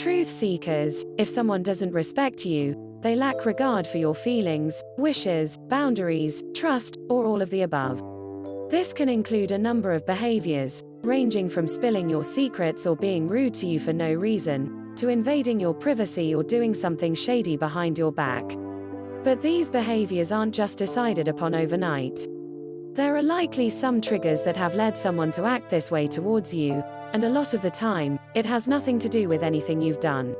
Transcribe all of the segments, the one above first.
Truth seekers, if someone doesn't respect you, they lack regard for your feelings, wishes, boundaries, trust, or all of the above. This can include a number of behaviors, ranging from spilling your secrets or being rude to you for no reason, to invading your privacy or doing something shady behind your back. But these behaviors aren't just decided upon overnight. There are likely some triggers that have led someone to act this way towards you, and a lot of the time, it has nothing to do with anything you've done.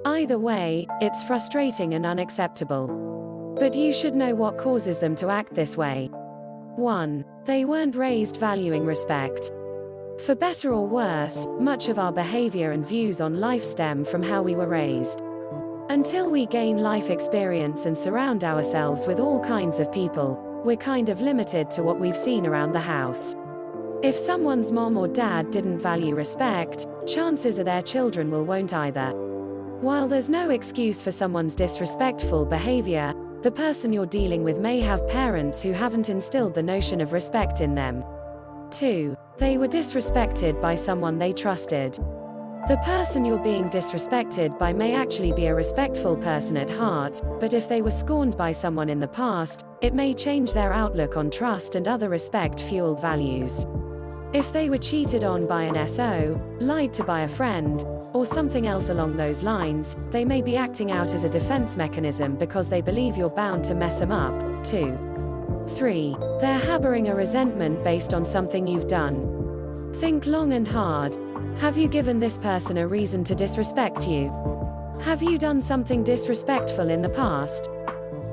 Either way, it's frustrating and unacceptable. But you should know what causes them to act this way. 1. They weren't raised valuing respect. For better or worse, much of our behavior and views on life stem from how we were raised. Until we gain life experience and surround ourselves with all kinds of people, we're kind of limited to what we've seen around the house. If someone's mom or dad didn't value respect, chances are their children won't either. While there's no excuse for someone's disrespectful behavior, the person you're dealing with may have parents who haven't instilled the notion of respect in them. 2. They were disrespected by someone they trusted. The person you're being disrespected by may actually be a respectful person at heart, but if they were scorned by someone in the past, it may change their outlook on trust and other respect-fueled values. If they were cheated on by an SO, lied to by a friend, or something else along those lines, they may be acting out as a defense mechanism because they believe you're bound to mess them up. 2. 3. They're harboring a resentment based on something you've done. Think long and hard. Have you given this person a reason to disrespect you? Have you done something disrespectful in the past?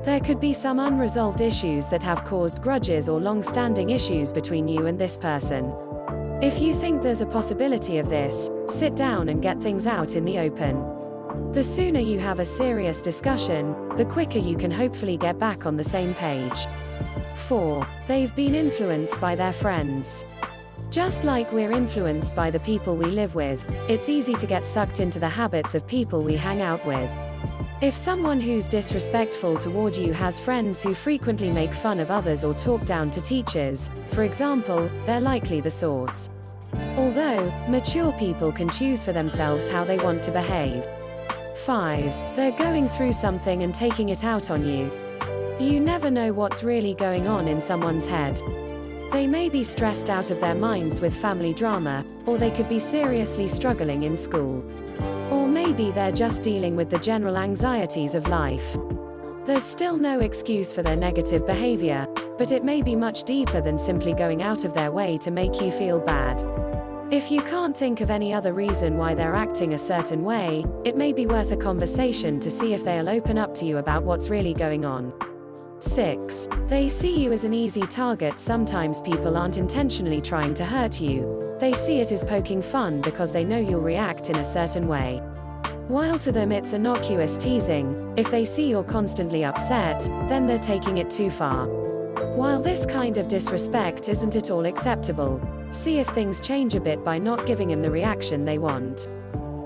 There could be some unresolved issues that have caused grudges or long-standing issues between you and this person. If you think there's a possibility of this, sit down and get things out in the open. The sooner you have a serious discussion, the quicker you can hopefully get back on the same page. 4. They've been influenced by their friends. Just like we're influenced by the people we live with, it's easy to get sucked into the habits of people we hang out with. If someone who's disrespectful toward you has friends who frequently make fun of others or talk down to teachers, for example, they're likely the source. Although, mature people can choose for themselves how they want to behave. 5. They're going through something and taking it out on you. You never know what's really going on in someone's head. They may be stressed out of their minds with family drama, or they could be seriously struggling in school. Or maybe they're just dealing with the general anxieties of life. There's still no excuse for their negative behavior, but it may be much deeper than simply going out of their way to make you feel bad. If you can't think of any other reason why they're acting a certain way, it may be worth a conversation to see if they'll open up to you about what's really going on. 6. They see you as an easy target. Sometimes people aren't intentionally trying to hurt you. They see it as poking fun because they know you'll react in a certain way. While to them it's innocuous teasing, if they see you're constantly upset, then they're taking it too far. While this kind of disrespect isn't at all acceptable, see if things change a bit by not giving them the reaction they want.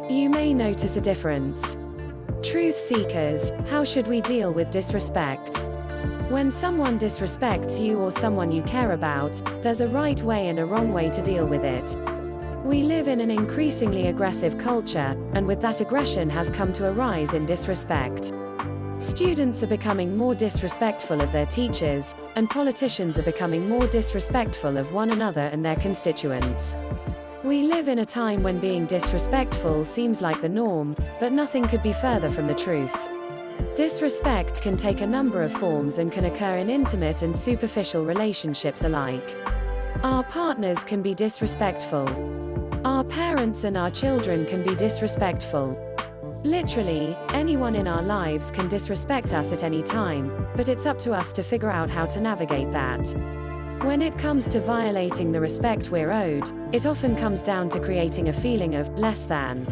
You may notice a difference. Truth seekers, how should we deal with disrespect? When someone disrespects you or someone you care about, there's a right way and a wrong way to deal with it. We live in an increasingly aggressive culture, and with that aggression has come to a rise in disrespect. Students are becoming more disrespectful of their teachers, and politicians are becoming more disrespectful of one another and their constituents. We live in a time when being disrespectful seems like the norm, but nothing could be further from the truth. Disrespect can take a number of forms and can occur in intimate and superficial relationships alike. Our partners can be disrespectful. Our parents and our children can be disrespectful. Literally, anyone in our lives can disrespect us at any time, but it's up to us to figure out how to navigate that. When it comes to violating the respect we're owed, it often comes down to creating a feeling of less than.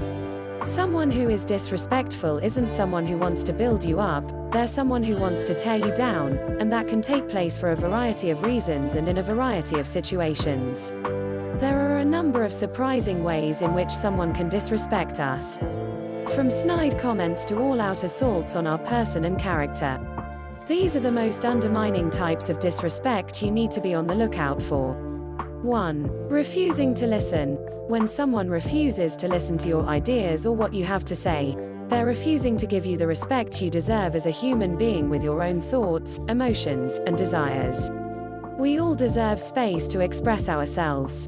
Someone who is disrespectful isn't someone who wants to build you up, they're someone who wants to tear you down, and that can take place for a variety of reasons and in a variety of situations. There are a number of surprising ways in which someone can disrespect us. From snide comments to all-out assaults on our person and character. These are the most undermining types of disrespect you need to be on the lookout for. 1. Refusing to listen. When someone refuses to listen to your ideas or what you have to say, they're refusing to give you the respect you deserve as a human being with your own thoughts, emotions, and desires. We all deserve space to express ourselves.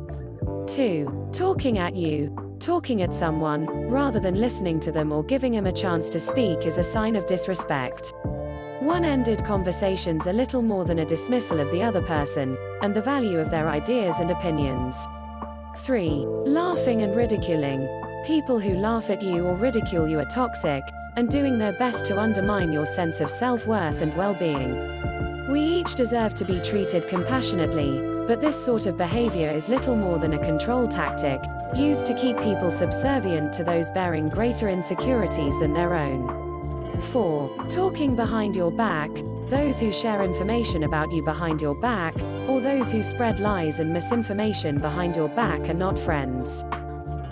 2. Talking at you. Talking at someone, rather than listening to them or giving them a chance to speak, is a sign of disrespect. One-ended conversations are little more than a dismissal of the other person, and the value of their ideas and opinions. 3. Laughing and ridiculing. People who laugh at you or ridicule you are toxic, and doing their best to undermine your sense of self-worth and well-being. We each deserve to be treated compassionately, but this sort of behavior is little more than a control tactic, used to keep people subservient to those bearing greater insecurities than their own. 4. Talking behind your back. Those who share information about you behind your back, or those who spread lies and misinformation behind your back, are not friends.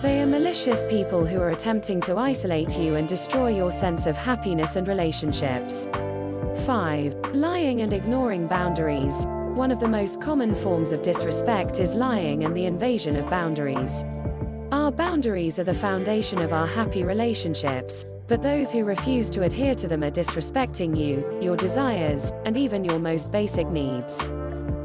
They are malicious people who are attempting to isolate you and destroy your sense of happiness and relationships. 5. Lying and ignoring boundaries. One of the most common forms of disrespect is lying and the invasion of boundaries. Our boundaries are the foundation of our happy relationships, but those who refuse to adhere to them are disrespecting you, your desires, and even your most basic needs.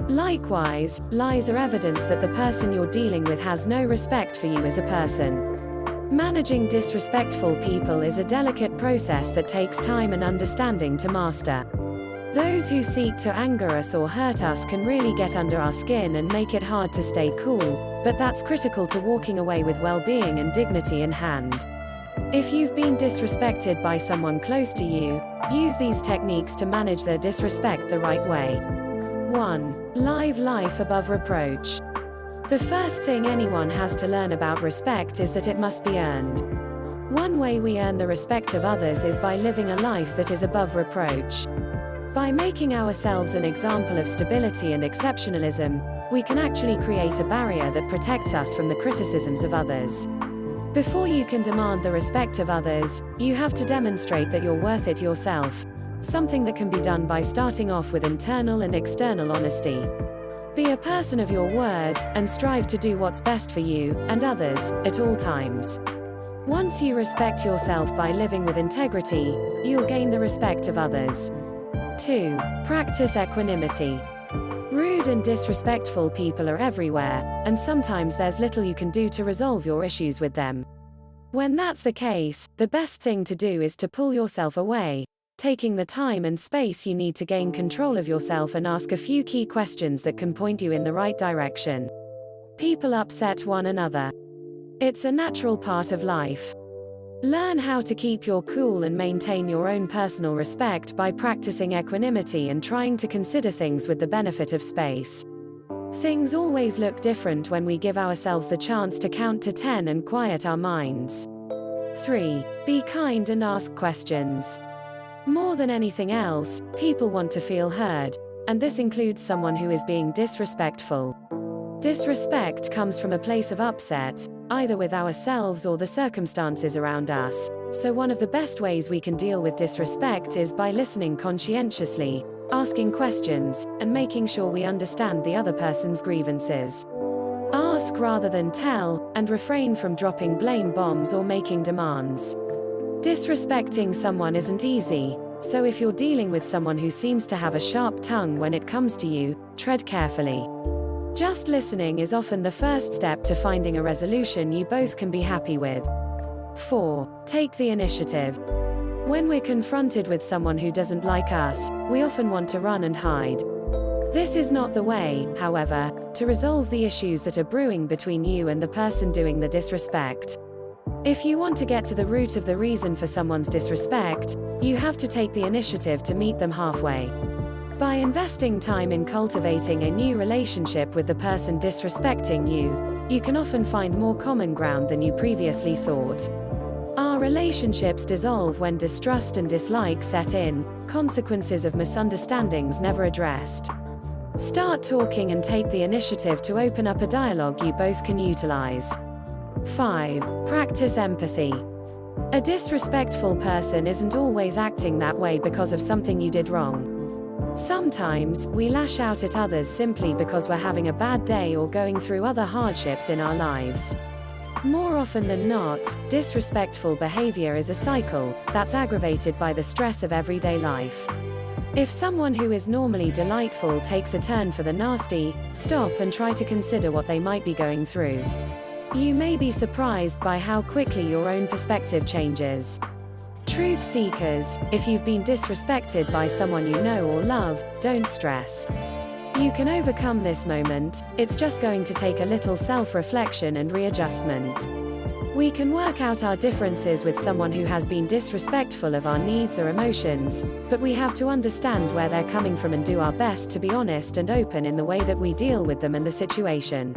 Likewise, lies are evidence that the person you're dealing with has no respect for you as a person. Managing disrespectful people is a delicate process that takes time and understanding to master. Those who seek to anger us or hurt us can really get under our skin and make it hard to stay cool, but that's critical to walking away with well-being and dignity in hand. If you've been disrespected by someone close to you, use these techniques to manage their disrespect the right way. 1. Live life above reproach. The first thing anyone has to learn about respect is that it must be earned. One way we earn the respect of others is by living a life that is above reproach. By making ourselves an example of stability and exceptionalism, we can actually create a barrier that protects us from the criticisms of others. Before you can demand the respect of others, you have to demonstrate that you're worth it yourself, something that can be done by starting off with internal and external honesty. Be a person of your word, and strive to do what's best for you and others at all times. Once you respect yourself by living with integrity, you'll gain the respect of others. 2. Practice equanimity. Rude and disrespectful people are everywhere, and sometimes there's little you can do to resolve your issues with them. When that's the case, the best thing to do is to pull yourself away, taking the time and space you need to gain control of yourself and ask a few key questions that can point you in the right direction. People upset one another. It's a natural part of life. Learn how to keep your cool and maintain your own personal respect by practicing equanimity and trying to consider things with the benefit of space. Things always look different when we give ourselves the chance to count to 10 and quiet our minds. 3. Be kind and ask questions. More than anything else, people want to feel heard, and this includes someone who is being disrespectful. Disrespect comes from a place of upset, either with ourselves or the circumstances around us, so one of the best ways we can deal with disrespect is by listening conscientiously, asking questions, and making sure we understand the other person's grievances. Ask rather than tell, and refrain from dropping blame bombs or making demands. Disrespecting someone isn't easy, so if you're dealing with someone who seems to have a sharp tongue when it comes to you, tread carefully. Just listening is often the first step to finding a resolution you both can be happy with. 4. Take the initiative. When we're confronted with someone who doesn't like us, we often want to run and hide. This is not the way, however, to resolve the issues that are brewing between you and the person doing the disrespect. If you want to get to the root of the reason for someone's disrespect, you have to take the initiative to meet them halfway. By investing time in cultivating a new relationship with the person disrespecting you, you can often find more common ground than you previously thought. Our relationships dissolve when distrust and dislike set in, consequences of misunderstandings never addressed. Start talking and take the initiative to open up a dialogue you both can utilize. 5. Practice empathy. A disrespectful person isn't always acting that way because of something you did wrong. Sometimes, we lash out at others simply because we're having a bad day or going through other hardships in our lives. More often than not, disrespectful behavior is a cycle that's aggravated by the stress of everyday life. If someone who is normally delightful takes a turn for the nasty, stop and try to consider what they might be going through. You may be surprised by how quickly your own perspective changes. Truth seekers, if you've been disrespected by someone you know or love, don't stress. You can overcome this moment, it's just going to take a little self-reflection and readjustment. We can work out our differences with someone who has been disrespectful of our needs or emotions, but we have to understand where they're coming from and do our best to be honest and open in the way that we deal with them and the situation.